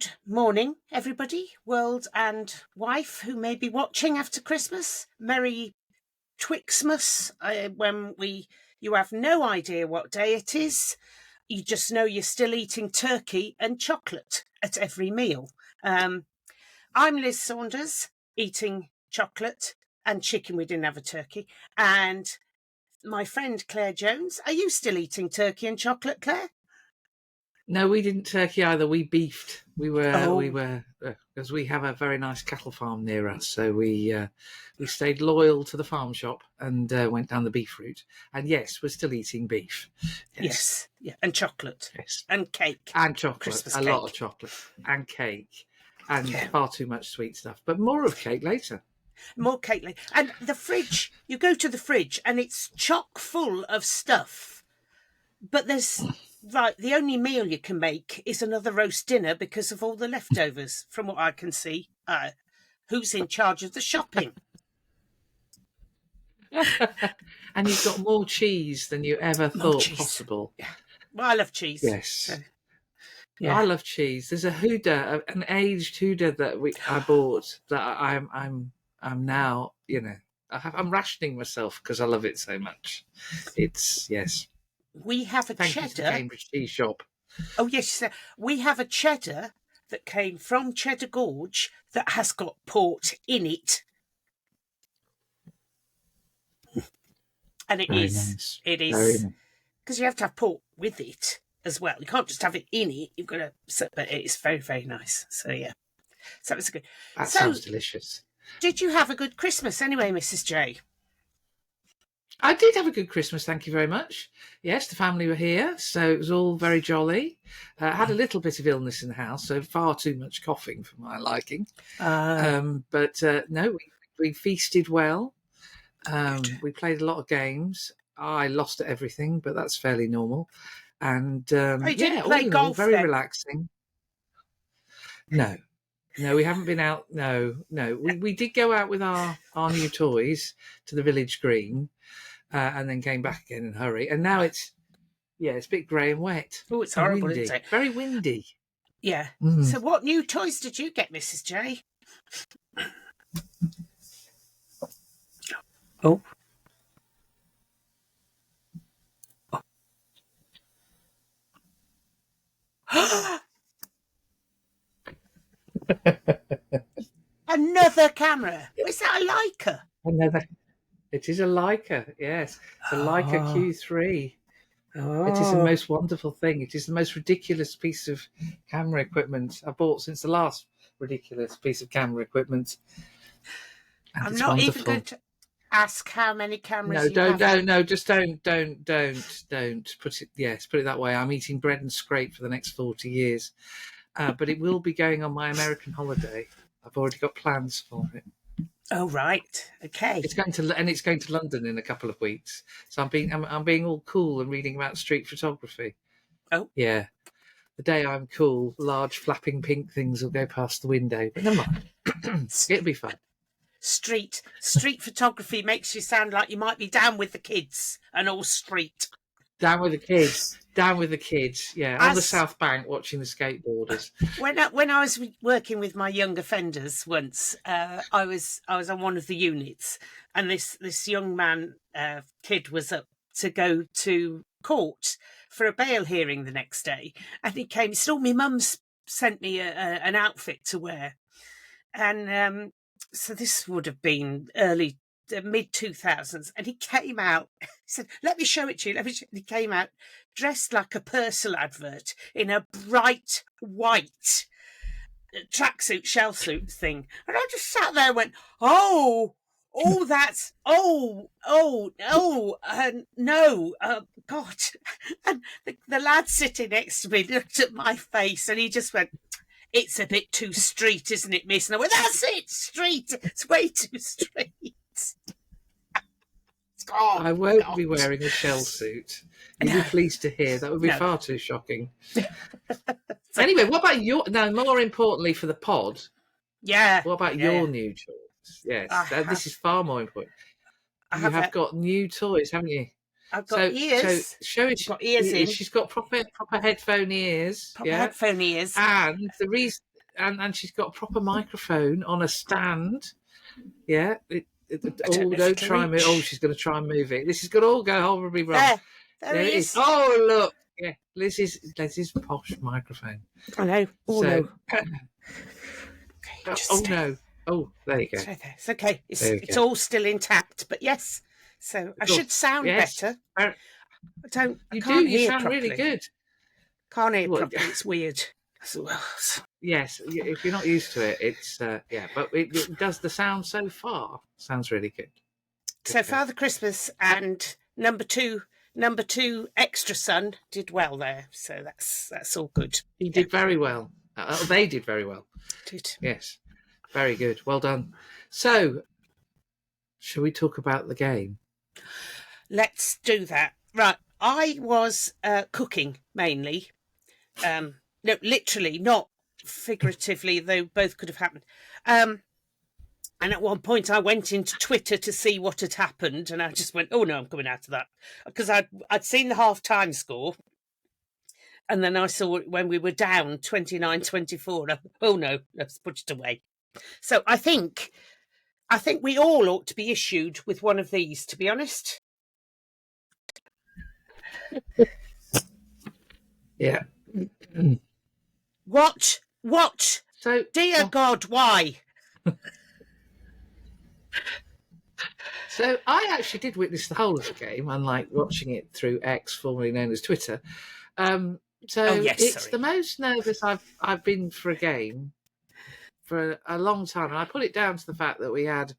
Good morning, everybody, world and wife who may be watching after Christmas. Merry Twixmas, you have no idea what day it is. You just know you're still eating turkey and chocolate at every meal. I'm Liz Saunders, eating chocolate and chicken. We didn't have a turkey. And my friend Claire Jones. Are you still eating turkey and chocolate, Claire? No, we didn't turkey either. We beefed. We were because we have a very nice cattle farm near us, so we stayed loyal to the farm shop and went down the beef route. And yes, we're still eating beef. Yes, yeah, and chocolate, yes, and cake, and chocolate, Christmas a cake. lot of chocolate and cake, and far too much sweet stuff. But more of cake later. More cake later. And the fridge. You go to the fridge, and it's chock full of stuff. But there's. Right, the only meal you can make is another roast dinner because of all the leftovers, from what I can see. Who's in charge of the shopping? And you've got more cheese than you ever thought possible. Yeah. Well, I love cheese. Yes. So, yeah. I love cheese. There's a Huda, an aged Huda that I bought that I'm now, I'm rationing myself because I love it so much. It's, yes. We have a Thank cheddar. You to Cambridge Cheese Shop. Oh, yes. We have a cheddar that came from Cheddar Gorge that has got port in it. And it Very is. Nice. It is. Because you have to have port with it as well. You can't just have it in it. You've got to. But it is very, very nice. So, yeah. So, it was good. That sounds delicious. Did you have a good Christmas anyway, Mrs. J? I did have a good Christmas, thank you very much. Yes, the family were here, so it was all very jolly. Had a little bit of illness in the house, so far too much coughing for my liking. But no, we feasted well. We played a lot of games. I lost at everything, but that's fairly normal. And you didn't play golf, very then? Relaxing. No, we haven't been out. No. We did go out with our new toys to the village green. And then came back again in a hurry. And now it's a bit grey and wet. Oh, it's horrible, windy. Isn't it? Very windy. Yeah. Mm. So what new toys did you get, Mrs. J? Oh. Another camera. Is that a Leica? Another. It is a Leica, yes. It's a Leica Q3. Oh. It is the most wonderful thing. It is the most ridiculous piece of camera equipment I've bought since the last ridiculous piece of camera equipment. And I'm not even going to ask how many cameras you have. No, just don't put it that way. I'm eating bread and scrape for the next 40 years. But it will be going on my American holiday. I've already got plans for it. Oh, right. Okay. It's going to London in a couple of weeks. So I'm being all cool and reading about street photography. Oh. Yeah. The day I'm cool, large flapping pink things will go past the window. But never mind. It'll be fun. Street photography makes you sound like you might be down with the kids and all street. Down with the kids. Yeah, on the South Bank watching the skateboarders. When I was working with my young offenders once, I was on one of the units, and this young man, kid, was up to go to court for a bail hearing the next day, and he came. So my mum's sent me an outfit to wear, and so this would have been mid-2000s, and he came out. He said, "Let me show it to you." And he came out dressed like a Purcell advert in a bright white tracksuit, shell suit thing, and I just sat there and went, "Oh, that's no, God!" And the lad sitting next to me looked at my face, and he just went, "It's a bit too street, isn't it, miss?" And I went, "That's it, street. It's way too street." Oh, I won't be wearing a shell suit. You'll be pleased to hear. That would be far too shocking. Anyway, what about more importantly for the pod? Yeah. What about your new toys? Yes, this is far more important. You have got new toys, haven't you? I've got ears. So show it. Got ears in. She's got proper headphone ears. Headphone ears. And the reason and she's got a proper microphone on a stand. Yeah. Don't try and move. Oh, she's going to try and move it. This is going to all go horribly wrong. There it is. Oh, look. Yeah, Liz's posh microphone. I know. Oh, no. Oh, no. Oh, there you go. It's okay. It's all still intact, but yes. So I should sound better. You sound really good. Can't hear properly. It's weird. Yes, if you're not used to it, it's but it does the sound so far. Sounds really good. So Father Christmas and number two extra son did well there. So that's all good. He did very well. They did very well. Did. Yes, very good. Well done. So, shall we talk about the game? Let's do that. Right. I was cooking mainly. No, literally, not figuratively, though both could have happened. And at one point I went into Twitter to see what had happened, and I just went, oh no, I'm coming out of that. Because I'd seen the half-time score, and then I saw it when we were down 29-24, and I thought, oh no, let's put it away. So I think we all ought to be issued with one of these, to be honest. Yeah. What? So, dear God, why? So I actually did witness the whole of the game, unlike watching it through X, formerly known as Twitter. It's the most nervous I've been for a game for a long time, and I put it down to the fact that we had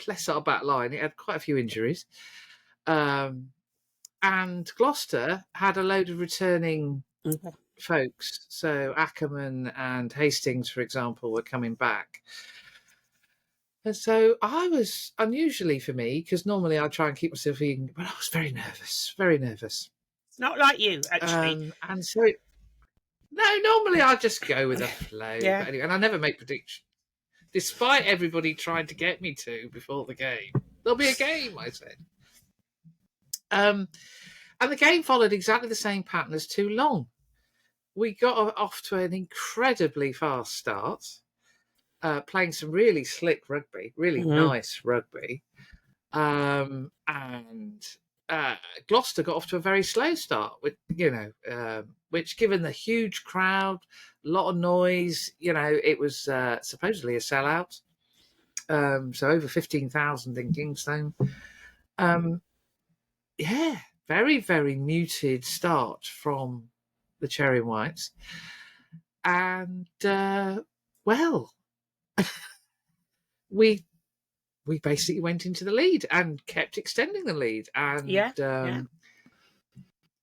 bless our back line, it had quite a few injuries. And Gloucester had a load of returning folks. So Ackerman and Hastings, for example, were coming back. And so I was, unusually for me, because normally I try and keep myself in, but I was very nervous. It's not like you, actually. And so, normally I just go with the flow. Yeah. But anyway, and I never make predictions, despite everybody trying to get me to before the game. There'll be a game, I said. And the game followed exactly the same pattern as Too Long. We got off to an incredibly fast start, playing some really slick rugby, really nice rugby. And Gloucester got off to a very slow start, with which, given the huge crowd, a lot of noise, it was supposedly a sellout. So over 15,000 in Kingstone. Very, very muted start from the Cherry and Whites. And, we basically went into the lead and kept extending the lead. And,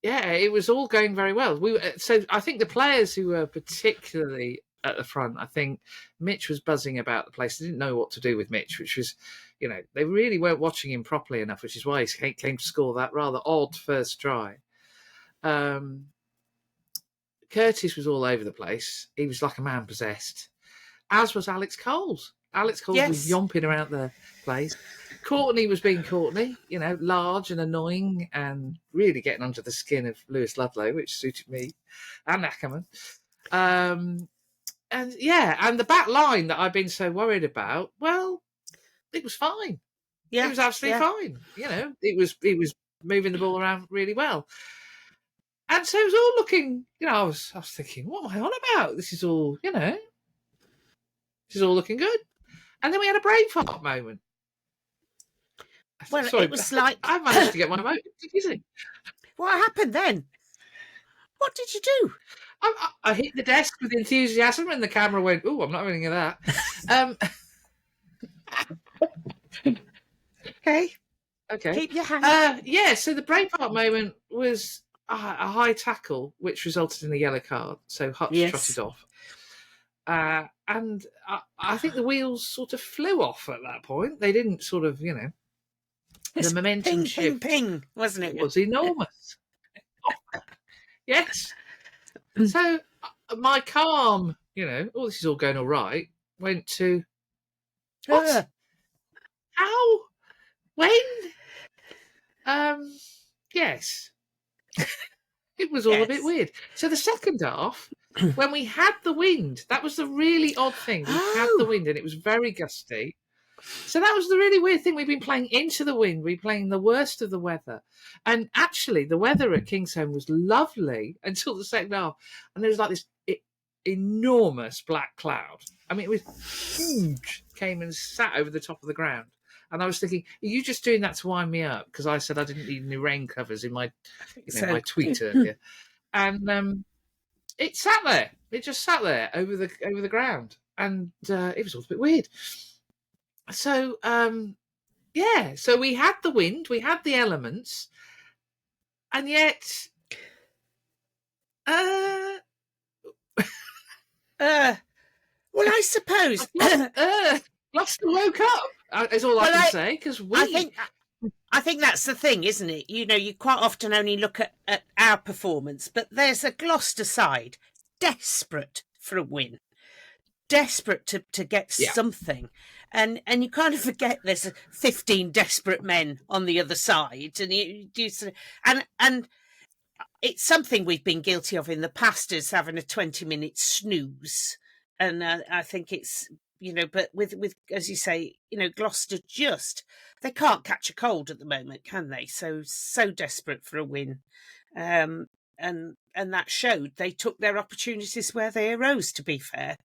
it was all going very well. So I think the players who were particularly at the front, I think Mitch was buzzing about the place. They didn't know what to do with Mitch, which was, they really weren't watching him properly enough, which is why he came to score that rather odd first try. Curtis was all over the place. He was like a man possessed, as was Alex Coles. Alex Coles was yomping around the place. Courtney was being Courtney, large and annoying and really getting under the skin of Lewis Ludlow, which suited me, and Ackerman. And the back line that I've been so worried about, it was fine. Yeah, it was absolutely fine. It was moving the ball around really well. And so it was all looking, I was thinking, what am I on about? This is all, this is all looking good. And then we had a Braveheart moment. Well, it was like... I managed to get my vote. Did you see? What happened then? What did you do? I hit the desk with enthusiasm and the camera went, oh, I'm not having any of that. Okay. Keep your hand. So the Braveheart moment was a high tackle, which resulted in a yellow card. So Hutch trotted off. And I think the wheels sort of flew off at that point. They didn't sort of, the momentum shift. Ping, wasn't it? Was enormous. Yes. So my calm, this is all going all right, went to, what? How? When? Yes. It was all a bit weird. So the second half, when we had the wind. That was the really odd thing. We had the wind, and it was very gusty. So that was the really weird thing. We've been playing into the wind. We're playing the worst of the weather. And actually, the weather at Kingsholm was lovely until the second half. And there was like this enormous black cloud. I mean, it was huge. Came and sat over the top of the ground. And I was thinking, are you just doing that to wind me up? Because I said I didn't need any rain covers in my, my tweet earlier. And it sat there. It just sat there over the ground. And it was all a bit weird. So, so we had the wind, we had the elements, and yet, well, I suppose Gloucester woke up. Is all I can say, because I think that's the thing, isn't it? You know, you quite often only look at our performance, but there's a Gloucester side desperate for a win. Desperate to get something, and you kind of forget there's 15 desperate men on the other side, and and it's something we've been guilty of in the past, is having a 20-minute snooze, and I think it's, you know, but with as you say, you know, Gloucester they can't catch a cold at the moment, can they? So desperate for a win, and that showed. They took their opportunities where they arose, to be fair.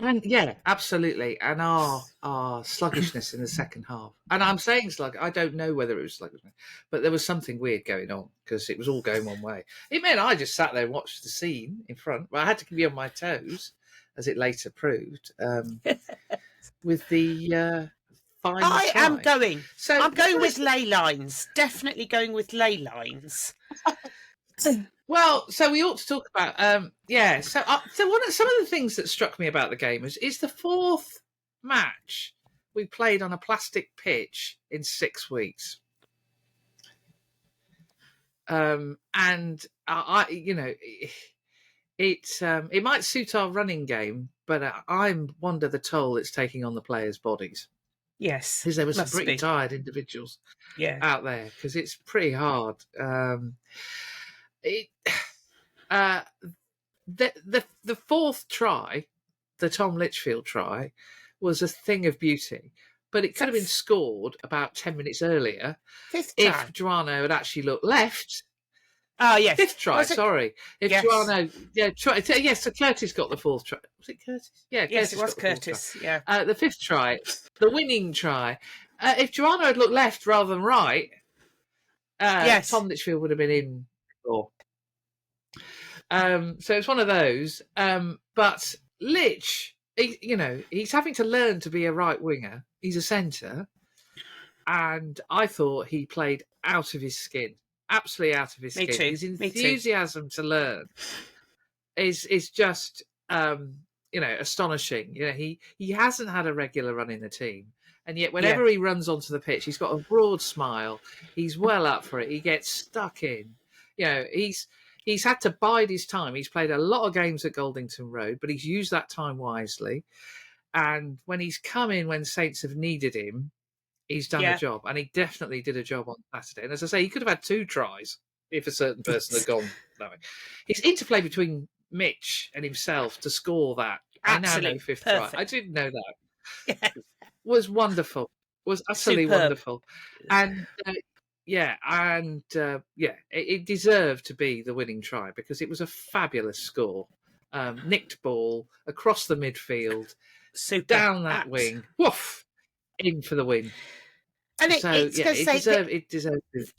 And yeah, absolutely. And our sluggishness in the second half. And I'm saying sluggish. I don't know whether it was sluggishness, but there was something weird going on because it was all going one way. It meant I just sat there and watched the scene in front, but I had to be on my toes, as it later proved, with the final try. I'm going with ley lines. Definitely going with ley lines. Well, so we ought to talk about, So some of the things that struck me about the game is the fourth match we played on a plastic pitch in 6 weeks. And it might suit our running game, but I wonder the toll it's taking on the players' bodies. Yes, because there were some pretty tired individuals out there, because it's pretty hard. The fourth try, the Tom Litchfield try, was a thing of beauty, but it could have been scored about 10 minutes earlier if Joanno had actually looked left. Oh, yes. Fifth try, sorry. If Joanno, so Curtis got the fourth try. Was it Curtis? Yeah, yes, it was Curtis. Yeah. The fifth try, the winning try. If Joanno had looked left rather than right, Tom Litchfield would have been in before. So it's one of those. But Litch, he's having to learn to be a right winger. He's a centre, and I thought he played out of his skin. Absolutely out of his skin. Too. His enthusiasm to learn is just astonishing. He hasn't had a regular run in the team, and yet whenever he runs onto the pitch, he's got a broad smile. He's well up for it. He gets stuck in. He's had to bide his time. He's played a lot of games at Goldington Road, but he's used that time wisely. And when he's come in when Saints have needed him, he's done a job, and he definitely did a job on Saturday. And as I say, he could have had 2 tries if a certain person had gone that way. His interplay between Mitch and himself to score that, absolutely I now know fifth perfect. try. I didn't know that. Was wonderful. Was utterly wonderful. And it deserved to be the winning try because it was a fabulous score. Nicked ball across the midfield, down that wing, woof, in for the win. And it deserved it.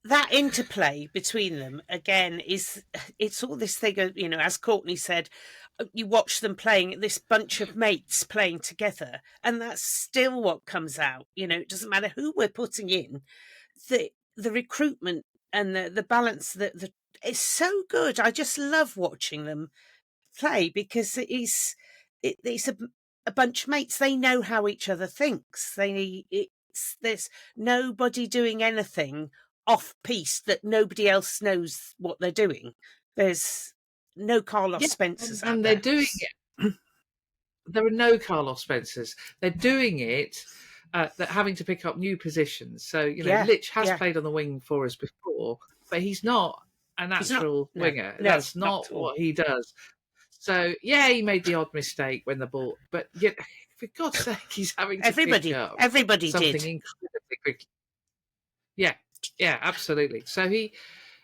That interplay between them again it's all this thing of, as Courtney said, you watch them playing, this bunch of mates playing together, and that's still what comes out. It doesn't matter who we're putting in. The recruitment and the balance that is so good. I just love watching them play because it's a bunch of mates. They know how each other thinks. There's nobody doing anything off piece that nobody else knows what they're doing. There's no Carlos Spencers, and they're doing it. There are no Carlos Spencers. They're doing it. That having to pick up new positions. So Litch has played on the wing for us before, but he's not a natural winger. No, That's not not at all. what he does. So yeah, he made the odd mistake when the ball, but yet, for God's sake, he's having to pick up everybody something did. incredibly quickly. Yeah, absolutely. So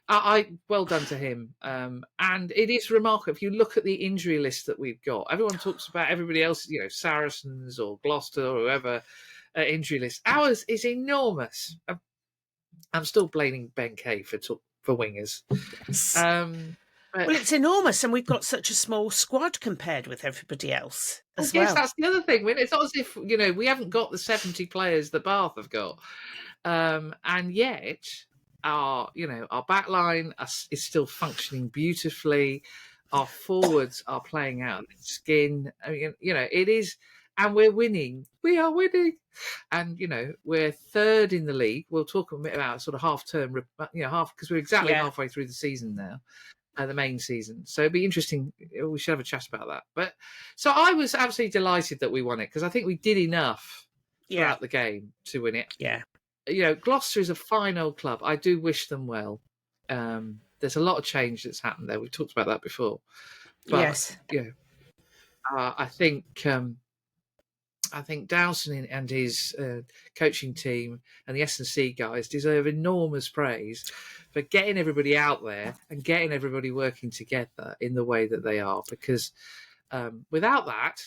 I well done to him. And it is remarkable if you look at the injury list that we've got. Everyone talks about everybody else, Saracens or Gloucester or whoever injury list. Ours is enormous. I'm still blaming Ben Kay for wingers. Yes. Well, it's enormous, and we've got such a small squad compared with everybody else as well. Yes, that's the other thing. It's not as if we haven't got the 70 players that Bath have got, and yet our back line is still functioning beautifully. Our forwards are playing out of their skin. I mean, it is, and we're winning. We are winning, and we're third in the league. We'll talk a bit about sort of half-term, because we're exactly halfway through the season now. The main season, so it'd be interesting. We should have a chat about that. But so I was absolutely delighted that we won it, because I think we did enough throughout the game to win it. Gloucester is a fine old club. I do wish them well. There's a lot of change that's happened there. We've talked about that before. But, I think Dowson and his coaching team and the S&C guys deserve enormous praise for getting everybody out there and getting everybody working together in the way that they are. Because without that,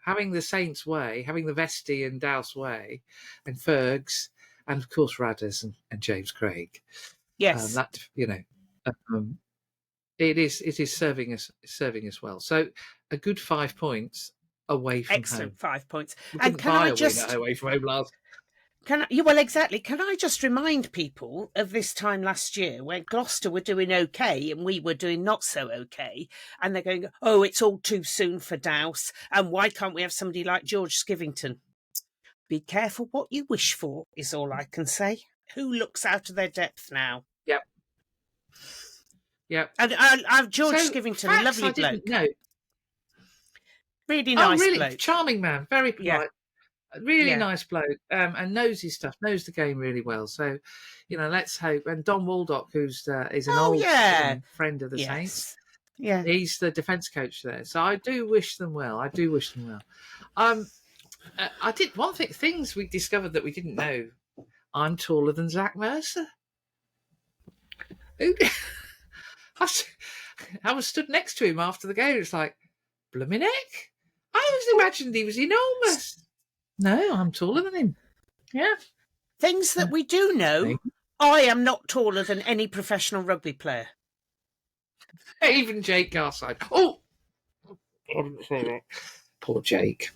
having the Saints way, having the Vesti and Douse way, and Fergs, and of course Radders and James Craig, it is serving us well. So a good 5 points. Away from Excellent home. 5 points. And can I just away from home last? Exactly. Can I just remind people of this time last year when Gloucester were doing okay and we were doing not so okay, and they're going, "Oh, it's all too soon for Douse, and why can't we have somebody like George Skivington?" Be careful what you wish for, is all I can say. Who looks out of their depth now? Yep. And I've George Skivington, lovely bloke. No. Really nice really bloke. Charming man, very polite, really nice bloke, and knows his stuff, knows the game really well. So, let's hope. And Don Waldock, who's is an old friend of the Saints, he's the defence coach there. So I do wish them well. I did one thing. Things we discovered that we didn't know. I'm taller than Zach Mercer. I was stood next to him after the game. It's like, blooming heck. I always imagined he was enormous. No, I'm taller than him. Yeah. Things that we do know. I am not taller than any professional rugby player. Even Jake Garside. Oh! I didn't say that. Poor Jake.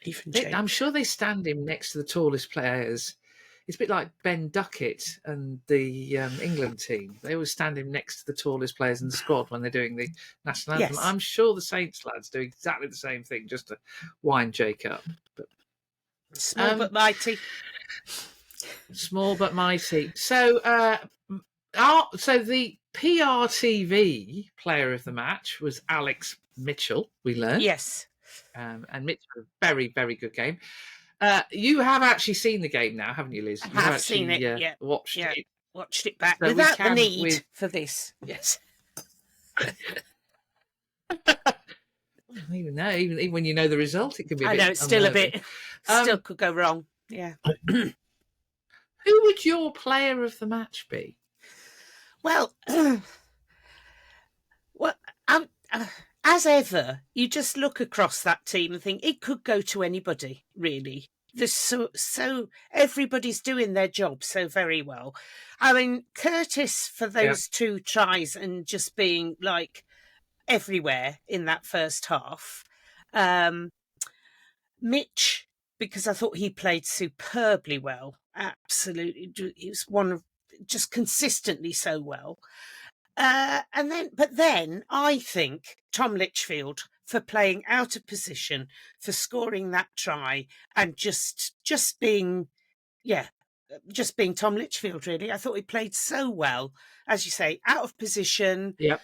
Even Jake. I'm sure they stand him next to the tallest players. It's a bit like Ben Duckett and the England team. They always stand him next to the tallest players in the squad when they're doing the national anthem. Yes. I'm sure the Saints lads do exactly the same thing, just to wind Jake up. But, small but mighty. Small but mighty. So, so the PRTV player of the match was Alex Mitchell, we learned. Yes. And Mitchell, very, very good game. You have actually seen the game now, haven't you, Liz? I have seen it, Watched it. Watched it back So without the need for this. Yes. Even when you know the result, it can be a bit it's still unnerving. a bit, still could go wrong. Yeah. Who would your player of the match be? Well, as ever, you just look across that team and think it could go to anybody, really. There's so everybody's doing their job so very well. I mean, Curtis for those 2 tries and just being like everywhere in that first half. Mitch, because I thought he played superbly well. Absolutely, he was one of just consistently so well. But then I think Tom Litchfield for playing out of position, for scoring that try, and just being Tom Litchfield. Really, I thought he played so well, as you say, out of position. Yep.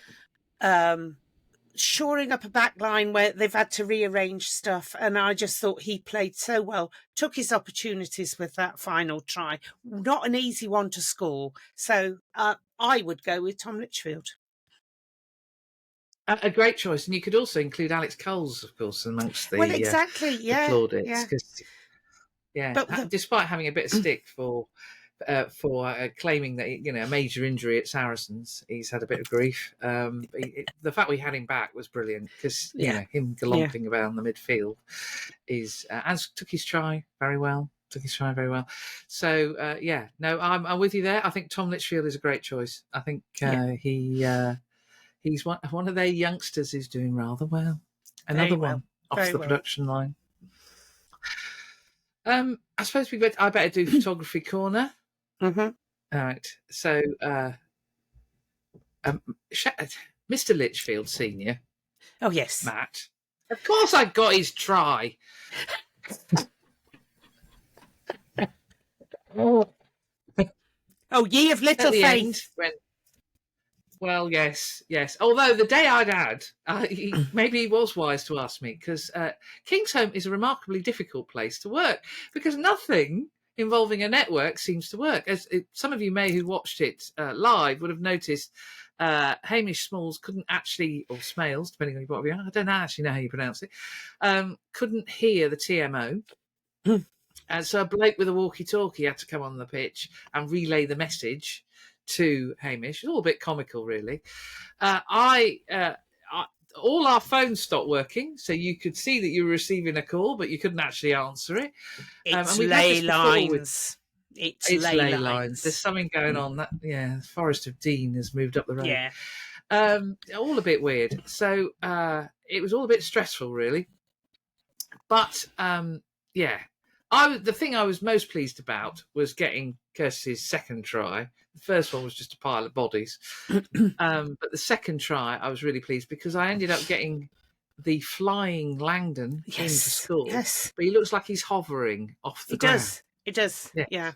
shoring up a back line where they've had to rearrange stuff. And I just thought he played so well, took his opportunities with that final try. Not an easy one to score. So I would go with Tom Litchfield. A great choice. And you could also include Alex Coles, of course, amongst the, exactly. the plaudits. But despite having a bit of stick for claiming that, you know, a major injury at Saracens, he's had a bit of grief. The fact we had him back was brilliant because you know, him galomping around the midfield is and took his try very well. So I'm with you there. I think Tom Litchfield is a great choice. I think he's one of their youngsters who's doing rather well. Another one off the production line. I suppose I better do photography corner. Mm-hmm. All right. So, Mr. Litchfield Senior. Oh yes, Matt. Of course, I got his try. Oh, ye of little faith. Well, yes. Although the day I'd had, maybe he was wise to ask me, because Kingsholm is a remarkably difficult place to work because nothing involving a network seems to work. As some of you may who watched it live would have noticed, Hamish Smalls couldn't actually, or Smales, depending on your point of view, I don't actually know how you pronounce it, couldn't hear the TMO. And so a bloke with a walkie-talkie had to come on the pitch and relay the message to Hamish. It's all a bit comical, really. All our phones stopped working, so you could see that you were receiving a call, but you couldn't actually answer it. It's ley lines. It's ley lines. There's something going on. The Forest of Dean has moved up the road. Yeah. All a bit weird. So it was all a bit stressful, really. But the thing I was most pleased about was getting Kirsty's second try. The first one was just a pile of bodies. But the second try, I was really pleased because I ended up getting the flying Langdon into school. Yes. But he looks like he's hovering off the ground. It does. Yeah.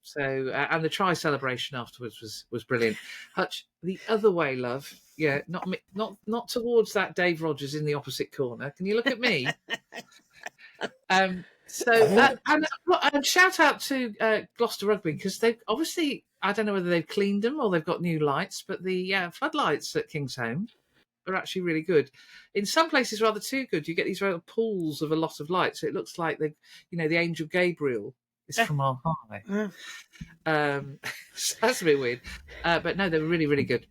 So, and the try celebration afterwards was brilliant. Hutch, the other way, love. Yeah, not towards that Dave Rogers in the opposite corner. Can you look at me? And shout out to Gloucester Rugby because they've obviously, I don't know whether they've cleaned them or they've got new lights, but the floodlights at Kingsholm are actually really good. In some places, rather too good. You get these real pools of a lot of light, so it looks like the angel Gabriel is from our high. So that's a bit weird, but no, they were really, really good.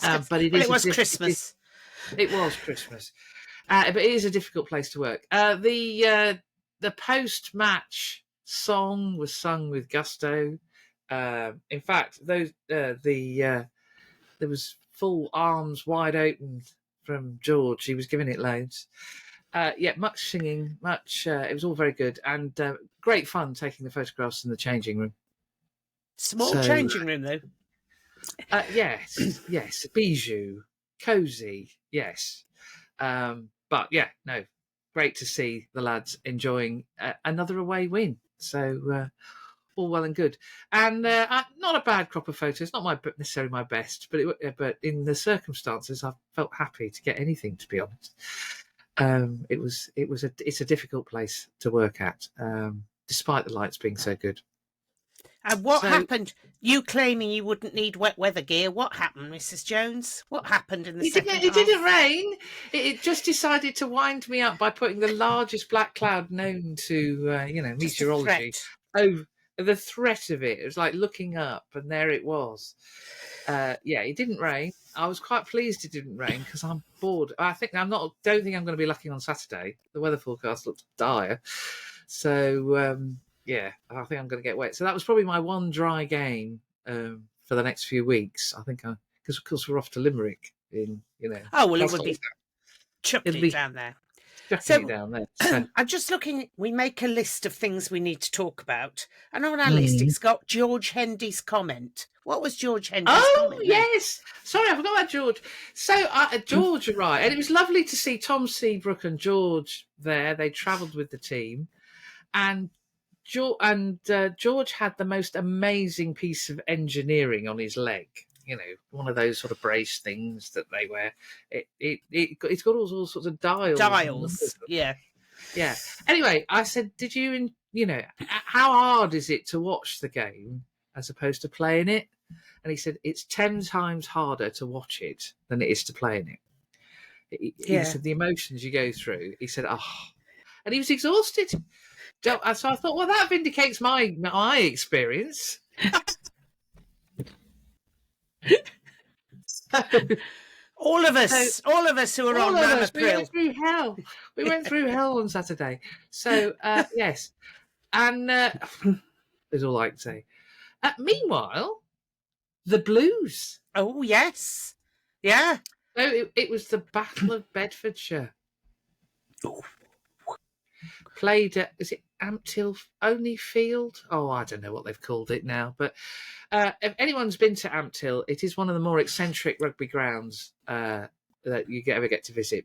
But it was Christmas. It was Christmas. But it is a difficult place to work. The post-match song was sung with gusto. In fact, there was full arms wide open from George. He was giving it loads. Much singing, it was all very good and great fun taking the photographs in the changing room. Small changing room, though. Yes, bijou, cosy, yes. But great to see the lads enjoying another away win. So all well and good, and not a bad crop of photos. Not necessarily my best, but in the circumstances, I felt happy to get anything. To be honest, it's a difficult place to work at, despite the lights being so good. And what happened? You claiming you wouldn't need wet weather gear. What happened, Mrs. Jones? What happened in the second half? It didn't rain. It just decided to wind me up by putting the largest black cloud known to meteorology over the threat of it. It was like looking up, and there it was. It didn't rain. I was quite pleased it didn't rain because I'm bored. Don't think I'm going to be lucky on Saturday. The weather forecast looks dire. So. I think I'm going to get wet. So that was probably my one dry game for the next few weeks. I think because of course we're off to Limerick in. Oh well, it would be chucking it down there. So, I'm just looking. We make a list of things we need to talk about, and on our list it's got George Hendy's comment. What was George Hendy's comment? Oh yes, sorry, I forgot about George. So George arrived, and it was lovely to see Tom Seabrook and George there. They travelled with the team, and George had the most amazing piece of engineering on his leg. one of those sort of brace things that they wear. It's got all sorts of dials. Dials, yeah. Yeah. Anyway, I said, did you, how hard is it to watch the game as opposed to playing it? And he said, it's 10 times harder to watch it than it is to play in it. He said, the emotions you go through, he said, and he was exhausted. So I thought, well, that vindicates my experience. All of us who are on Mammoth we went through hell. We went through hell on Saturday. So yes, and is all I can say. Meanwhile, the Blues. Oh yes, yeah. So it was the Battle of Bedfordshire. Played at, is it Ampthill Only Field? Oh, I don't know what they've called it now. But if anyone's been to Ampthill, it is one of the more eccentric rugby grounds that you ever get to visit.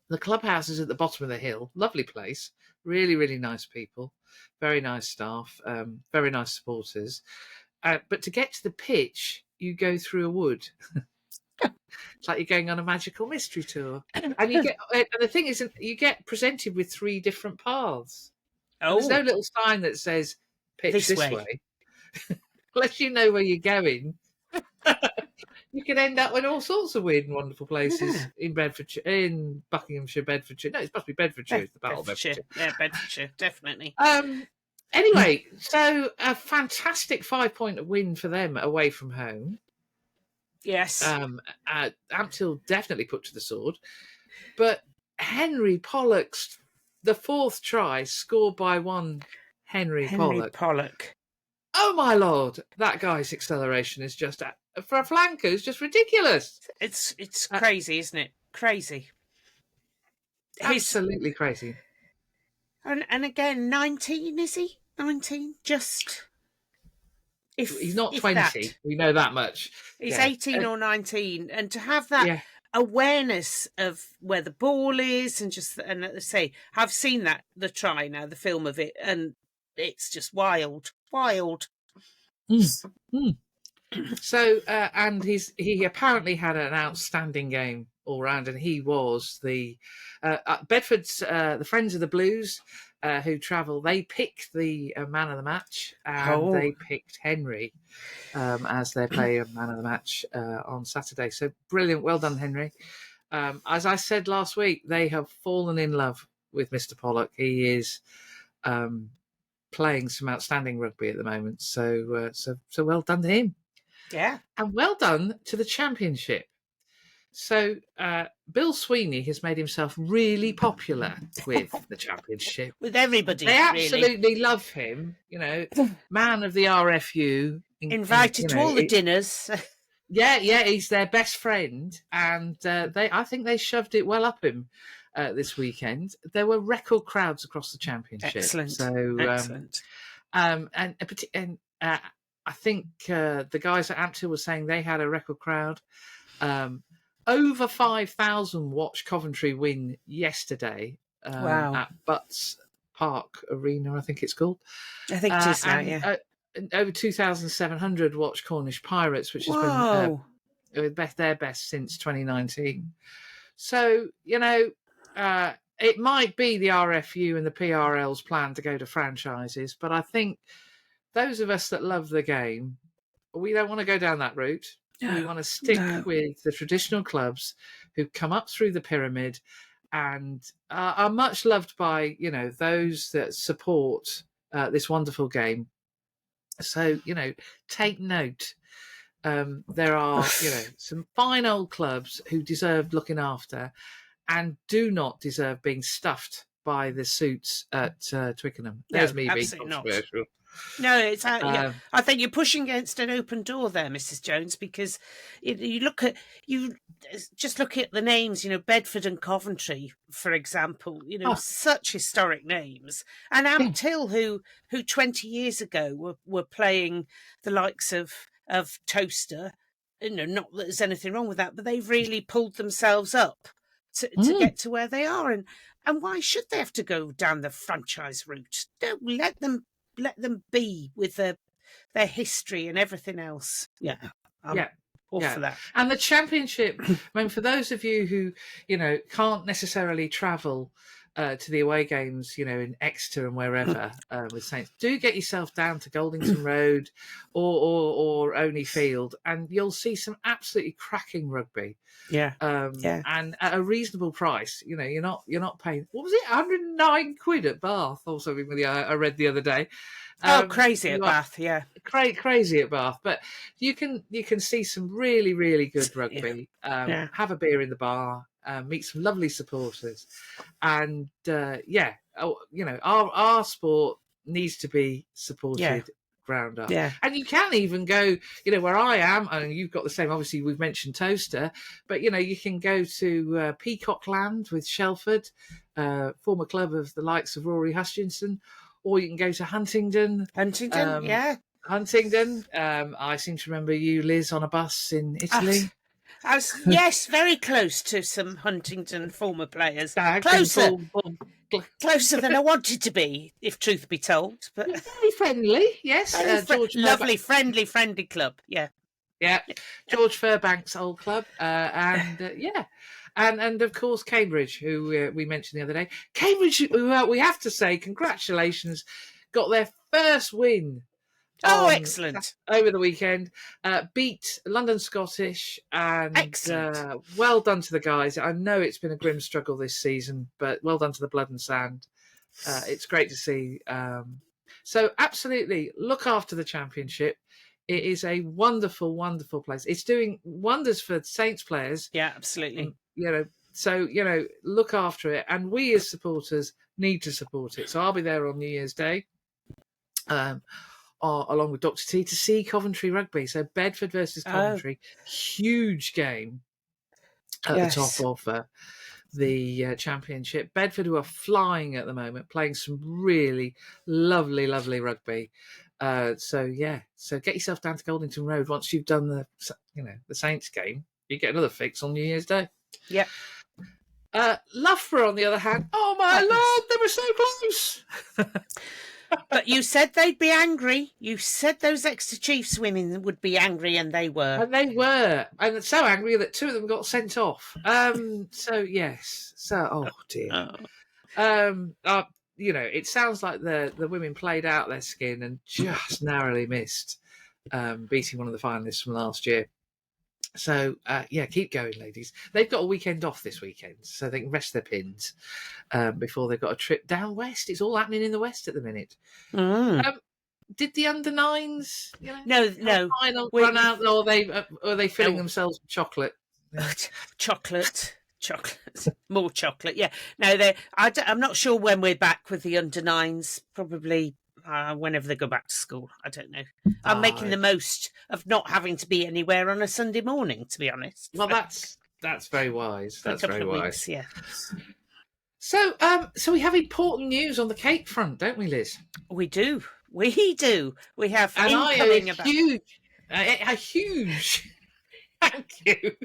The clubhouse is at the bottom of the hill. Lovely place. Really, really nice people. Very nice staff. Very nice supporters. But to get to the pitch, you go through a wood. It's like you're going on a magical mystery tour. And the thing is, you get presented with 3 different paths. Oh. There's no little sign that says pitch this way. Unless you know where you're going. You can end up in all sorts of weird and wonderful places in Bedfordshire, in Buckinghamshire, Bedfordshire. No, it must be Bedfordshire. It's the Battle of Bedfordshire. Yeah, Bedfordshire, definitely. Anyway, so a fantastic 5-point win for them away from home. Yes. Ampthill definitely put to the sword. But Henry Pollock's, the 4th try, scored by one Henry Pollock. Oh, my Lord. That guy's acceleration is just, for a flanker, is just ridiculous. It's crazy, isn't it? Crazy. Absolutely crazy. And again, 19, is he? 19? Just... He's not 20. We know that much. He's 18 or 19. And to have that awareness of where the ball is and let's say, I've seen the try now, the film of it, and it's just wild. So, and he apparently had an outstanding game all round, and he was the Bedford's the Friends of the Blues who travel. They picked the man of the match, and they picked Henry as their player man of the match on Saturday. So brilliant, well done, Henry. As I said last week, they have fallen in love with Mr. Pollock. He is playing some outstanding rugby at the moment. So well done to him. Yeah. And well done to the championship. So Bill Sweeney has made himself really popular with the championship. With everybody. They absolutely love him. Man of the RFU. Invited to all the dinners. Yeah, he's their best friend. And I think they shoved it well up him this weekend. There were record crowds across the championship. Excellent. So, excellent. And I think the guys at Ampthill were saying they had a record crowd. Over 5,000 watched Coventry win yesterday at Butts Park Arena, I think it's called. I think it is now, yeah. Over 2,700 watched Cornish Pirates, which has been their best since 2019. So, it might be the RFU and the PRL's plan to go to franchises, but I think those of us that love the game, we don't want to go down that route. We want to stick with the traditional clubs who come up through the pyramid and are much loved by, those that support this wonderful game. So, take note. There are, some fine old clubs who deserve looking after and do not deserve being stuffed by the suits at Twickenham. There's me being controversial. No, it's I think you're pushing against an open door there, Mrs. Jones, because you just look at the names, Bedford and Coventry, for example, such historic names, and Ampthill, who 20 years ago were playing the likes of Toaster. Not that there's anything wrong with that, but they've really pulled themselves up to get to where they are, and why should they have to go down the franchise route? Don't let them be with their history and everything else. Yeah. All Yeah. for that. And the championship, I mean, for those of you who, can't necessarily travel to the away games, in Exeter and wherever with Saints, do get yourself down to Goldington Road or Oney Field, and you'll see some absolutely cracking rugby. Yeah. And at a reasonable price. You're not paying, what was it, 109 quid at Bath or something I read the other day. Crazy at Bath, yeah. Crazy at Bath, but you can see some really, really good rugby. Have a beer in the bar, meet some lovely supporters, and our sport needs to be supported ground up. Yeah. And you can even go, where I am, and you've got the same. Obviously, we've mentioned Toaster, but you can go to Peacock Land with Shelford, former club of the likes of Rory Hutchinson. Or you can go to Huntingdon. Huntingdon. I seem to remember you, Liz, on a bus in Italy. I was, very close to some Huntingdon former players. Closer than I wanted to be, if truth be told. But very friendly, yes. Lovely, friendly club, yeah. Yeah, George Fairbank's old club, and of course Cambridge, who we mentioned the other day. Cambridge, we have to say, congratulations, got their first win. Excellent! Over the weekend, beat London Scottish, and excellent. Well done to the guys. I know it's been a grim struggle this season, but well done to the Blood and Sand. It's great to see. So absolutely, look after the championship. It is a wonderful, wonderful place. It's doing wonders for Saints players. Yeah, absolutely. So look after it, and we as supporters need to support it. So I'll be there on New Year's Day, along with Dr. T, to see Coventry rugby. So Bedford versus Coventry, huge game at the top of the championship. Bedford, who are flying at the moment, playing some really lovely, lovely rugby. So get yourself down to Goldington Road once you've done the Saints game. You get another fix on New Year's Day. Yeah. Loughborough, on the other hand, oh my lord, they were so close. But you said they'd be angry. You said those Exeter Chiefs women would be angry, and they were. And they were, and so angry that two of them got sent off. Oh dear. It sounds like the women played out their skin and just narrowly missed beating one of the finalists from last year. So, keep going, ladies. They've got a weekend off this weekend, so they can rest their pins before they've got a trip down west. It's all happening in the west at the minute. Did the under-9s, no, final run out, or are they filling themselves with chocolate? Chocolate, more chocolate. Yeah, no, I'm not sure when we're back with the under-9s. Probably whenever they go back to school. I don't know. I'm making the most of not having to be anywhere on a Sunday morning, to be honest. Well, that's very wise. That's very wise. Weeks, yeah. So we have important news on the cake front, don't we, Liz? We do. We have incoming a huge thank you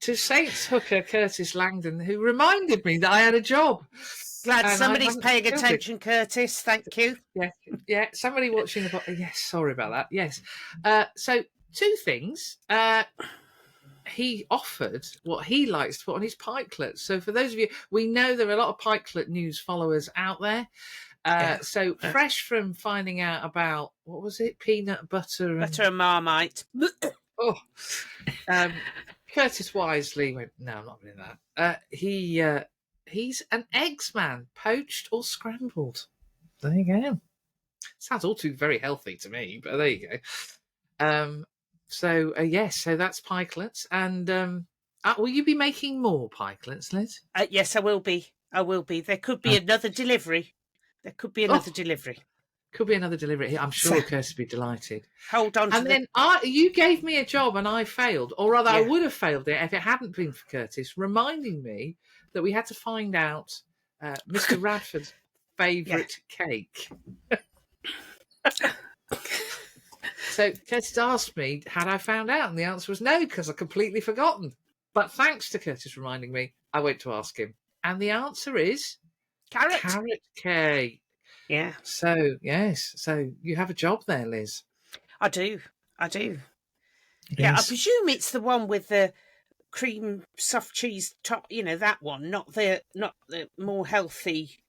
to Saints hooker Curtis Langdon, who reminded me that I had a job. Glad somebody's paying attention, Curtis. Thank you. Yeah. Somebody watching the. Yes, sorry about that. Yes. So two things. He offered what he likes to put on his pikelet. So for those of you, we know there are a lot of pikelet news followers out there. So fresh from finding out about, what was it, peanut butter and Marmite. Curtis wisely went, no, I'm not doing that. He's an eggs man, poached or scrambled. There you go. Sounds all too very healthy to me, but there you go. So that's pikelets. And will you be making more pikelets, Liz? Yes, I will be. There could be another delivery. Could be another delivery. I'm sure Curtis would be delighted. Hold on. And then you gave me a job and I failed. Or rather, I would have failed it if it hadn't been for Curtis reminding me that we had to find out Mr. Radford's favourite cake. So Curtis asked me, had I found out? And the answer was no, because I'd completely forgotten. But thanks to Curtis reminding me, I went to ask him. And the answer is... Carrot cake. Yeah. So, yes. So you have a job there, Liz. I do. Yeah, I Yes. presume it's the one with the cream soft cheese top. That one, not the more healthy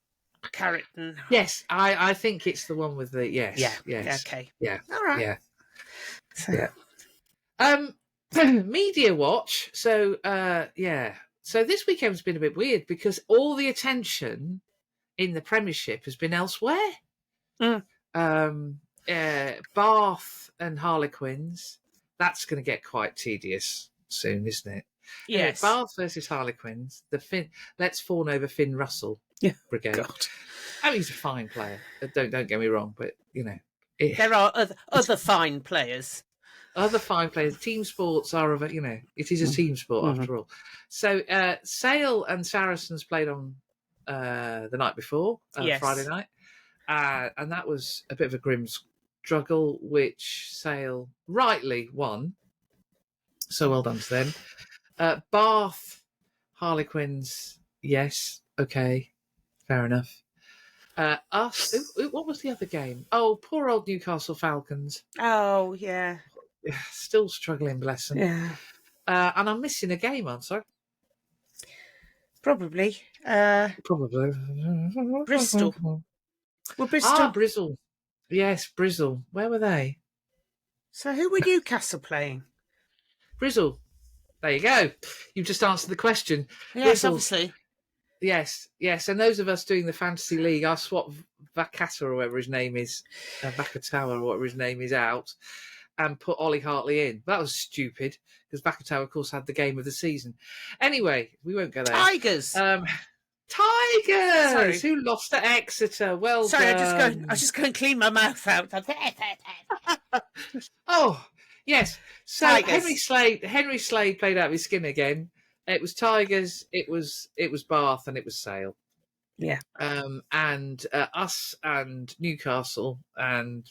carrot and. Yes, I think it's the one with the Yeah. yes. Okay. Yeah. All right. Yeah. So, Yeah. Media watch. So So this weekend's been a bit weird because all the attention in the Premiership has been elsewhere. Mm. Bath and Harlequins. That's going to get quite tedious soon, isn't it? Anyway, Yes. Bath versus Harlequins. Let's fawn over Finn Russell brigade. God. I mean, he's a fine player. Don't get me wrong, but There are other fine players. Other fine players. Team sports are it is a team sport after all. So Sale and Saracens played on the night before, Yes. Friday night, and that was a bit of a grim struggle, which Sale rightly won. So well done to them. Bath Harlequins, yes, okay, fair enough. What was the other game? Oh, poor old Newcastle Falcons. Oh, yeah. Still struggling, bless them. Yeah. And I'm missing a game, aren't I? Probably. Probably. Bristol. Well, Bristol. Brizzle. Yes, Brizzle. Where were they? So who were Newcastle playing? Brizzle. There you go. You've just answered the question. Yes, Brizzle. obviously. Yes. And those of us doing the Fantasy League, I swap Vakata or whatever his name is, Vakatawa or whatever his name is out, and put Ollie Hartley in. That was stupid because Vakatawa, of course, had the game of the season. Anyway, we won't go there. Tigers. Tigers, Sorry. who lost to Exeter. Well Sorry, done. I was just going to clean my mouth out. Oh, yes. So Tigers. Henry Slade played out of his skin again. It was Tigers, it was Bath, and it was Sale. Yeah. And us and Newcastle and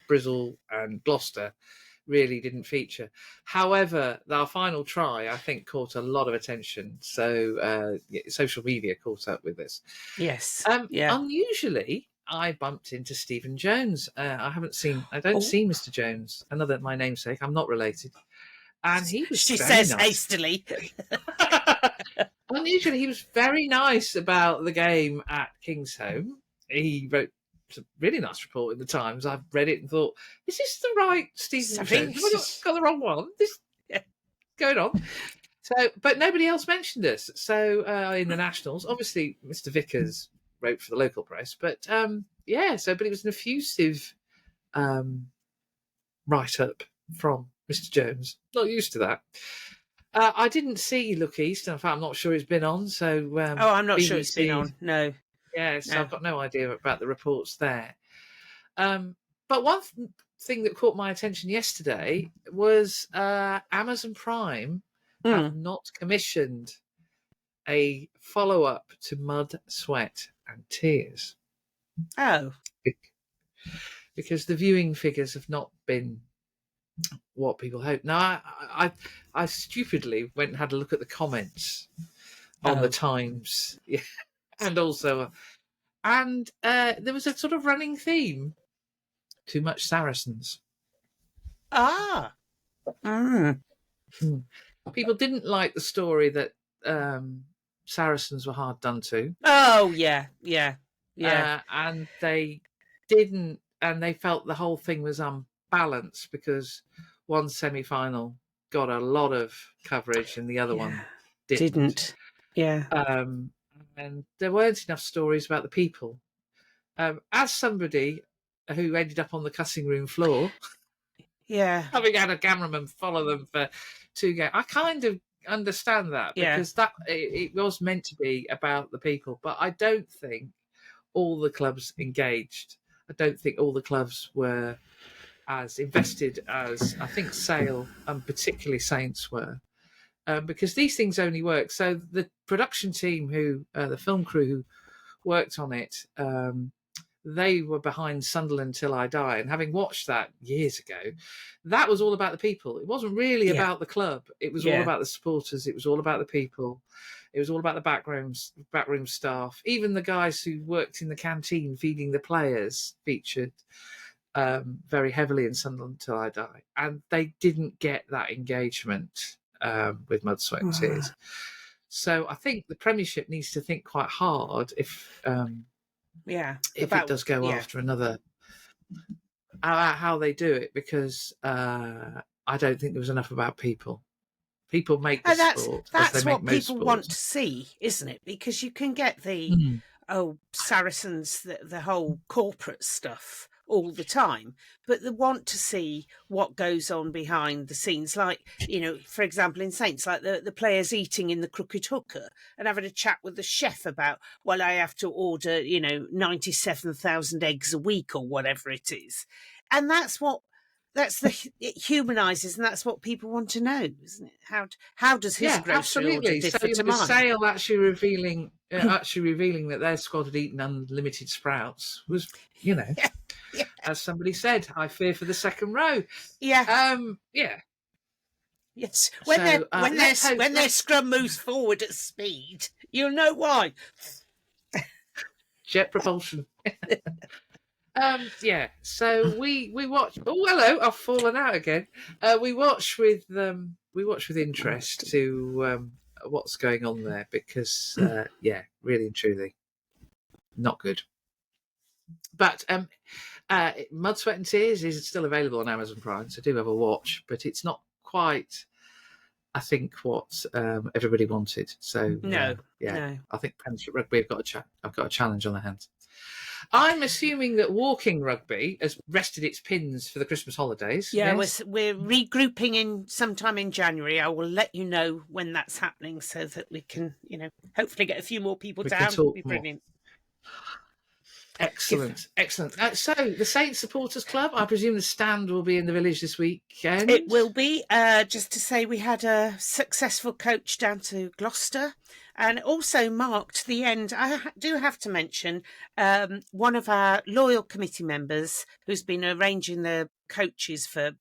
Brizzle and Gloucester really didn't feature. However, our final try, I think, caught a lot of attention. So social media caught up with us. Yes. Unusually, I bumped into Stephen Jones. I don't see Mr. Jones, another my namesake. I'm not related. And he was She very says nice. hastily. Unusually, he was very nice about the game at Kingsholm. He wrote a really nice report in the Times. I've read it and thought, is this the right Stephen Jones? Have I got the wrong one? Going on. So, but nobody else mentioned us. So in the Nationals, obviously, Mr. Vickers wrote for the local press, but but it was an effusive write-up from Mr. Jones. Not used to that. I didn't see Look East. In fact, I'm not sure it's been on. So I'm not sure it's been on. No. Yes, I've got no idea about the reports there. But one thing that caught my attention yesterday was Amazon Prime have not commissioned a follow-up to Mud, Sweat and Tears. Oh. Because the viewing figures have not been what people hope. Now, I stupidly went and had a look at the comments on the Times, and also, there was a sort of running theme: too much Saracens. People didn't like the story that Saracens were hard done to. Oh yeah. And they didn't, and they felt the whole thing was unbalanced because one semi-final got a lot of coverage and the other one didn't. Yeah. And there weren't enough stories about the people. As somebody who ended up on the cutting room floor, having had a cameraman follow them for 2 games, I kind of understand that because that it was meant to be about the people, but I don't think all the clubs engaged. I don't think all the clubs were as invested as I think Sale and particularly Saints were, because these things only work. So the production team, the film crew who worked on it, they were behind Sunderland Till I Die, and having watched that years ago, that was all about the people. It wasn't really about the club. It was all about the supporters. It was all about the people. It was all about the backroom staff. Even the guys who worked in the canteen feeding the players featured. very heavily in Sunderland Till I Die, and they didn't get that engagement with Mud, Sweat and Tears. So I think the Premiership needs to think quite hard if it does go after another, how they do it, because I don't think there was enough about people. People make the sport. That's what people want to see, isn't it? Because you can get the Saracens, the whole corporate stuff all the time, but they want to see what goes on behind the scenes. Like, for example, in Saints, like the players eating in the Crooked Hooker and having a chat with the chef about, well, I have to order, 97,000 eggs a week or whatever it is. And it humanises, and that's what people want to know, isn't it? How does his grocery order differ to mine? Sale actually revealing that their squad had eaten unlimited sprouts was, as somebody said, I fear for the second row. Yeah. Yes. When their scrum moves forward at speed, you'll know why. Jet propulsion. So we watch. Oh, hello! I've fallen out again. We watch with interest to what's going on there, because really and truly, not good. But Mud, Sweat and Tears is still available on Amazon Prime, so do have a watch. But it's not quite, I think, what everybody wanted. So no. I think Premiership Rugby have got a challenge on their hands. I'm assuming that Walking Rugby has rested its pins for the Christmas holidays. Yeah, yes? we're regrouping sometime in January. I will let you know when that's happening, so that we can, hopefully get a few more people down. It'll be brilliant. Excellent. So, the Saints Supporters Club, I presume the stand will be in the village this weekend? It will be. Just to say, we had a successful coach down to Gloucester, and also marked the end. I do have to mention one of our loyal committee members who's been arranging the coaches for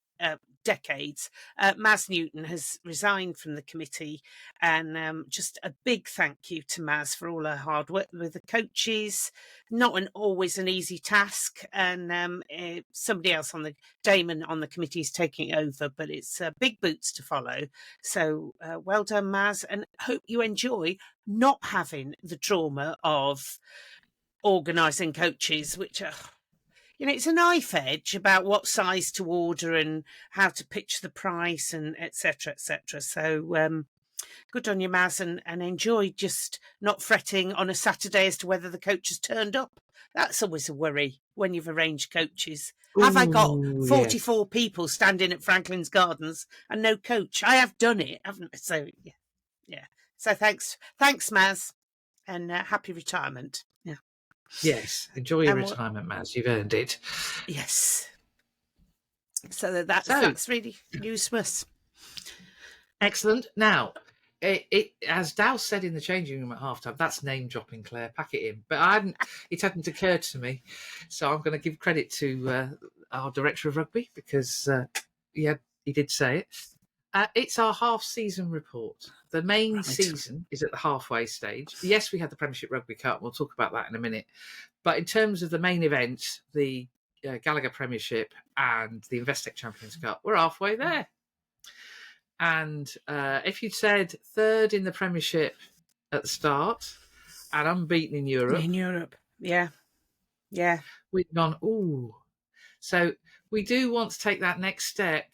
decades, Maz Newton, has resigned from the committee, and just a big thank you to Maz for all her hard work with the coaches. Not always an easy task, and somebody else Damon on the committee is taking over, but it's big boots to follow. So well done, Maz, and hope you enjoy not having the trauma of organising coaches, which are... it's a knife edge about what size to order and how to pitch the price and et cetera, et cetera. So good on you, Maz, and enjoy just not fretting on a Saturday as to whether the coach has turned up. That's always a worry when you've arranged coaches. Have I got 44 people standing at Franklin's Gardens and no coach? I have done it, haven't I? So, yeah. So thanks, Maz, and happy retirement. Yeah. Yes, enjoy your retirement, Maz. You've earned it. Yes. So that's really useful. Excellent. Now, it as Dal said in the changing room at halftime, that's name dropping, Claire. Pack it in. But it hadn't occurred to me, so I'm going to give credit to our director of rugby, because he did say it. It's our half-season report. The main season is at the halfway stage. Yes, we had the Premiership Rugby Cup. We'll talk about that in a minute. But in terms of the main events, the Gallagher Premiership and the Investec Champions Cup, we're halfway there. And if you'd said third in the Premiership at the start and unbeaten in Europe. Yeah. We'd gone, ooh. So we do want to take that next step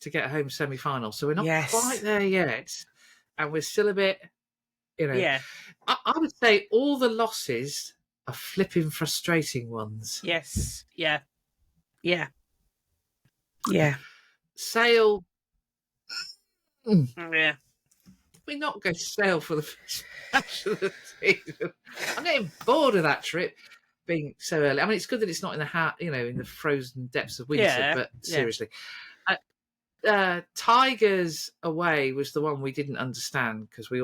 to get a home semi-final. So we're not quite there yet. And we're still a bit, Yeah. I would say all the losses are flipping frustrating ones. Yes. Yeah. Sale. Yeah. We're not going to Sale for the first match of the season. I'm getting bored of that trip being so early. I mean, it's good that it's not in the frozen depths of winter, but seriously. Tigers away was the one we didn't understand, because we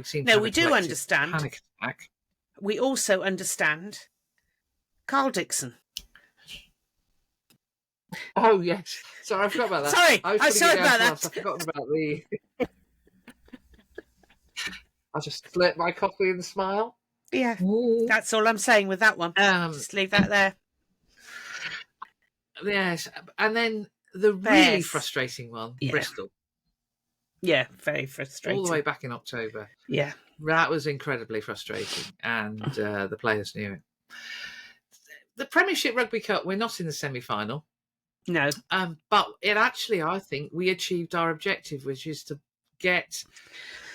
seem to have we do understand. Panic attack. We also understand Carl Dixon. Oh yes, sorry, I forgot about that. Sorry, I'm sorry about that. I've forgotten about the. I just slurp my coffee and smile. Yeah, that's all I'm saying with that one. Just leave that there. Yes, and then the really frustrating one, Bristol. Yeah, very All frustrating. the way back in October. Yeah. That was incredibly frustrating, and the players knew it. The Premiership Rugby Cup, we're not in the semi-final. No. But it actually, I think, we achieved our objective, which is to get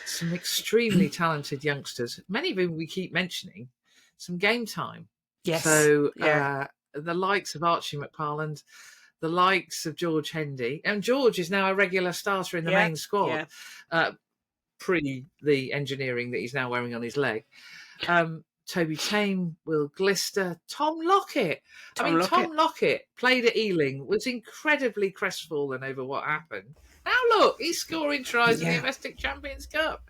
some extremely talented youngsters, many of whom we keep mentioning, some game time. Yes. So the likes of Archie McParland, the likes of George Hendy, and George is now a regular starter in the main squad, pre the engineering that he's now wearing on his leg. Toby Tame, Will Gloucester, Tom Lockett. Tom Lockett played at Ealing, was incredibly crestfallen over what happened. Now look, he's scoring tries in the Domestic Champions Cup.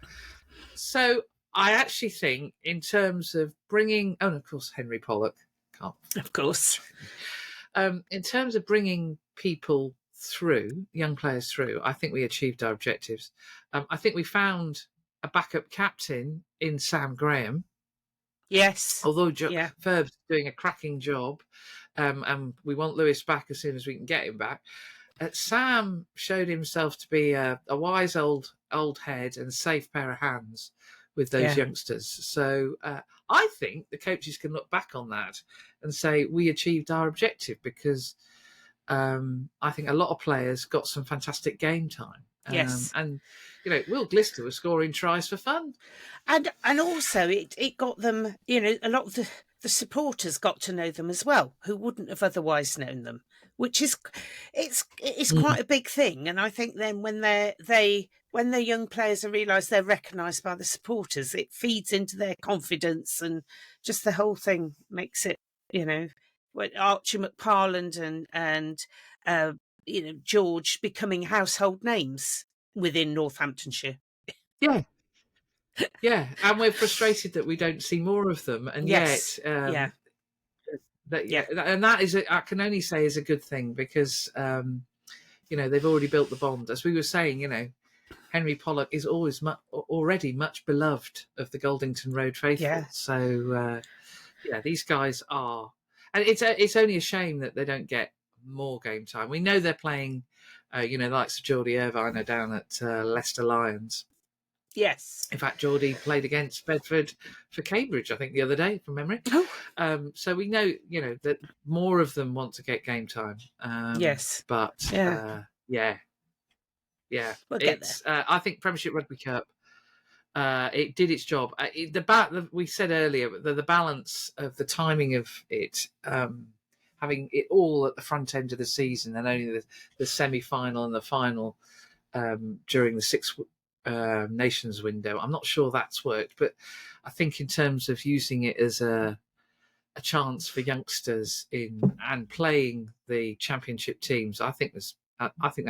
So I actually think, in terms of bringing, and of course Henry Pollock, of course, in terms of bringing people through, young players through, I think we achieved our objectives. I think we found a backup captain in Sam Graham. Yes. Although Ferb's doing a cracking job, and we want Lewis back as soon as we can get him back. Sam showed himself to be a wise old head and safe pair of hands with those youngsters. So I think the coaches can look back on that and say we achieved our objective, because I think a lot of players got some fantastic game time. Yes. And Will Gloucester was scoring tries for fun. And also it got them, a lot of the supporters got to know them as well, who wouldn't have otherwise known them, which is it's quite a big thing. And I think then when when their young players realise they're recognised by the supporters, it feeds into their confidence, and just the whole thing makes it, when Archie McParland and George becoming household names within Northamptonshire. Yeah. Yeah, and we're frustrated that we don't see more of them, and yet, and that is, I can only say, is a good thing, because they've already built the bond. As we were saying, Henry Pollock is already much beloved of the Goldington Road faithful. Yeah. So these guys are, and it's only a shame that they don't get more game time. We know they're playing, the likes of Geordie Irvine are down at Leicester Lions. Yes. In fact, Geordie played against Bedford for Cambridge, I think, the other day, from memory. Oh. So we know, that more of them want to get game time. Yes. But, we'll get there. I think Premiership Rugby Cup, it did its job. We said earlier, the balance of the timing of it, having it all at the front end of the season, and only the semi-final and the final during the Six Nations window. I'm not sure that's worked, but I think in terms of using it as a chance for youngsters and playing the championship teams, I think that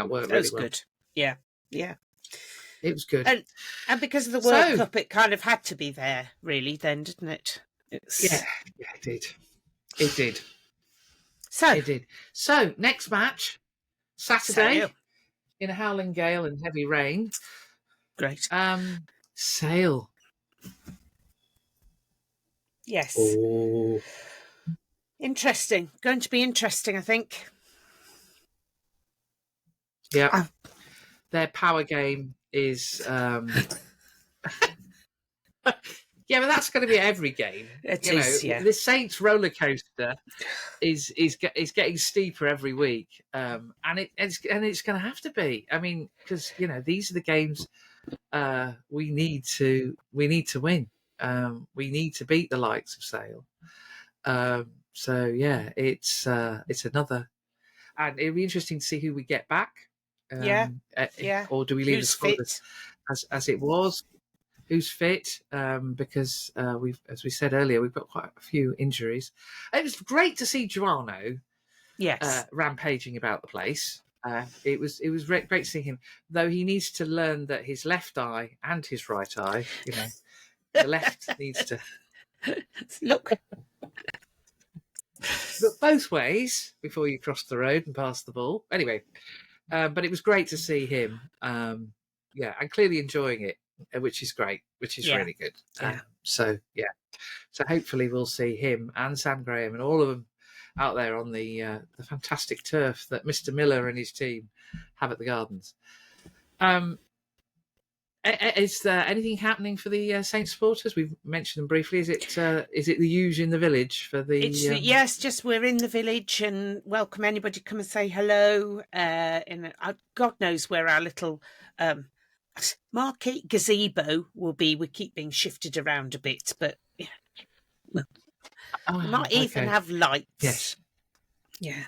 worked really well. Good. Yeah. It was good. And because of the World Cup, it kind of had to be there, really, then, didn't it? Yeah, it did. It did. So next match, Saturday, in a howling gale and heavy rain. Great. Sale. Yes. Oh. Interesting. Going to be interesting, I think. Yeah. Their power game is yeah, but that's going to be every game. It is. The Saints roller coaster is getting steeper every week, and it's going to have to be. I mean, because these are the games we need to win. We need to beat the likes of Sale. So yeah, it's another, and it'll be interesting to see who we get back. Or do we leave the squad as it was? Who's fit? Because as we said earlier, we've got quite a few injuries. It was great to see Joano, rampaging about the place. It was great to see him, though he needs to learn that his left eye and his right eye, the left needs to look both ways before you cross the road and pass the ball. Anyway, but it was great to see him. And clearly enjoying it, which is great, which is really good. So hopefully we'll see him and Sam Graham and all of them out there on the fantastic turf that Mr. Miller and his team have at the Gardens. Is there anything happening for the Saints supporters? We've mentioned them briefly. Is it the huge in the village for the? Yes, just we're in the village and welcome anybody. Come and say hello. God knows where our little marquee gazebo will be. We keep being shifted around a bit, but we might even have lights. Yes. Yeah.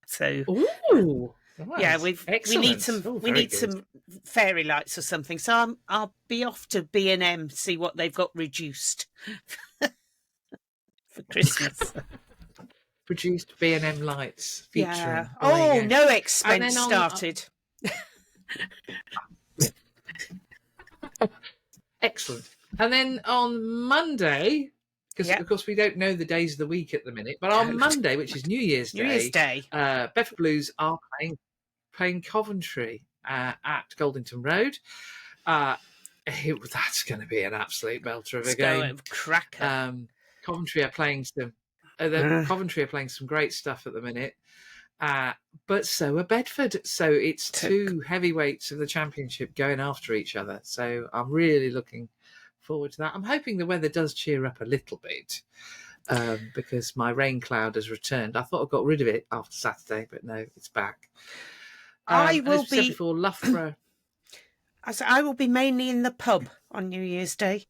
So. Ooh. Right. Yeah, we need some some fairy lights or something. So I'll be off to B&M, see what they've got reduced for Christmas. Produced B&M lights featuring. Yeah. Oh, no expense started. Excellent. And then on Monday, because of course we don't know the days of the week at the minute, but on Monday, which is New Year's Day, Bedford Blues are playing Coventry at Goldington Road. That's going to be an absolute belter of a game. Cracker. Coventry are playing some great stuff at the minute. But so are Bedford. So it's two heavyweights of the championship going after each other. So I'm really looking forward to that. I'm hoping the weather does cheer up a little bit because my rain cloud has returned. I thought I got rid of it after Saturday, but no, it's back. I will be before Loughborough. I will be mainly in the pub on New Year's Day.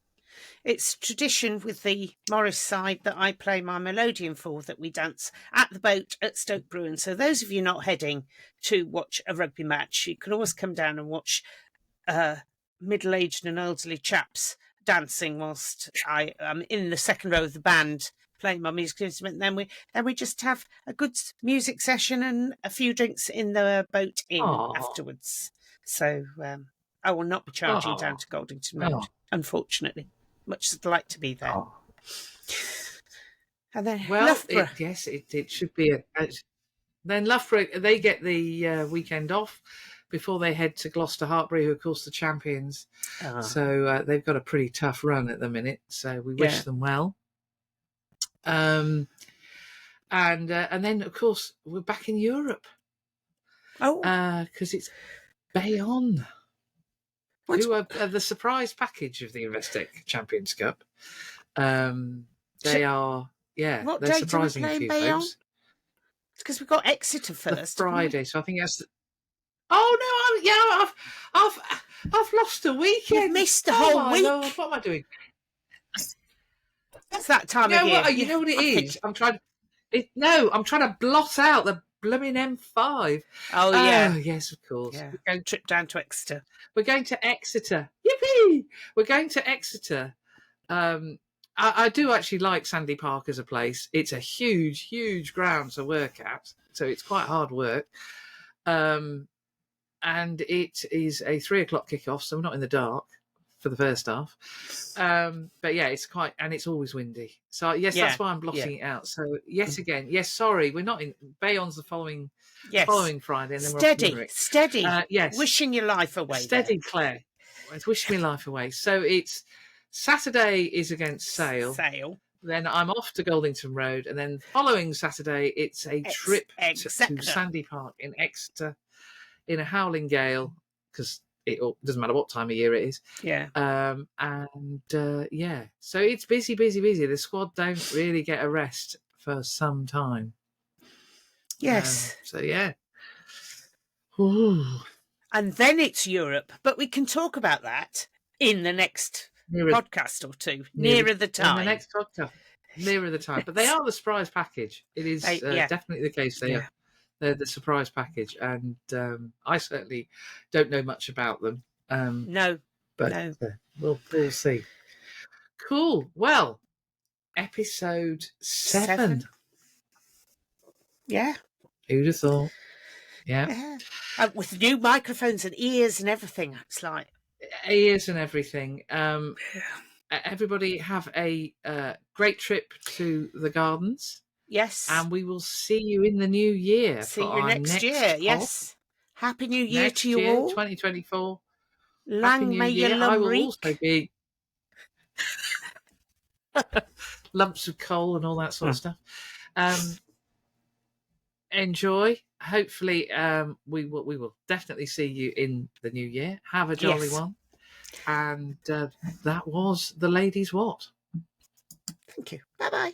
It's tradition with the Morris side that I play my melodeon for, that we dance at the boat at Stoke Bruin. So those of you not heading to watch a rugby match, you can always come down and watch middle-aged and elderly chaps dancing whilst I am in the second row of the band playing my music instrument. Then we just have a good music session and a few drinks in the boat afterwards. So I will not be charging down to Goldington Road, unfortunately. Much as I'd like to be there. And then Loughborough. It should be. Then Loughborough, they get the weekend off before they head to Gloucester Hartbury, who are, of course, the champions. So they've got a pretty tough run at the minute. So we wish them well. And then, of course, we're back in Europe. Because it's Bayonne. Who are the surprise package of the Investec Champions Cup. They are, what they're date surprising are we a few Bayonne? folks. It's because we've got Exeter first. The Friday, so I think that's. Oh no! I've lost a weekend. You've missed the whole week. Lord, what am I doing? It's that time of year. You know what it is? I'm trying to blot out the blooming M5. Oh yeah. Oh yes, of course. Yeah. We're going trip down to Exeter. We're going to Exeter. Yippee! We're going to Exeter. I do actually like Sandy Park as a place. It's a huge, huge ground to work at, so it's quite hard work. And it is a 3:00 kickoff, so we're not in the dark for the first half. But yeah, it's it's always windy. So yes, that's why I'm blotting it out. So sorry, we're not in Bayonne's the following Friday, and then we're off to Limerick. Steady. Yes. Wishing your life away. Steady, there. Claire. It's wishing my life away. So it's Saturday is against Sale. Then I'm off to Goldington Road, and then following Saturday it's a trip to Sandy Park in Exeter in a howling gale, because it doesn't matter what time of year it is. Yeah. So it's busy. The squad don't really get a rest for some time. Yes. Ooh. And then it's Europe, but we can talk about that in the next podcast or two, nearer the time. In the next podcast, nearer the time. But they are the surprise package. It is definitely the case. They're the surprise package, and I certainly don't know much about them. No. We'll see. Cool. Well, episode 7. Yeah. Who'd have thought? Yeah. With new microphones and ears and everything. It's like ears and everything. Everybody have a great trip to the Gardens. Yes. And we will see you in the new year. See you next year. Yes. Happy New Year to you all. 2024. Lang may your lum I will reek. also be lumps of coal and all that sort of stuff. enjoy. Hopefully, we will definitely see you in the new year. Have a jolly Yes. one. And that was the ladies' what. Thank you. Bye bye.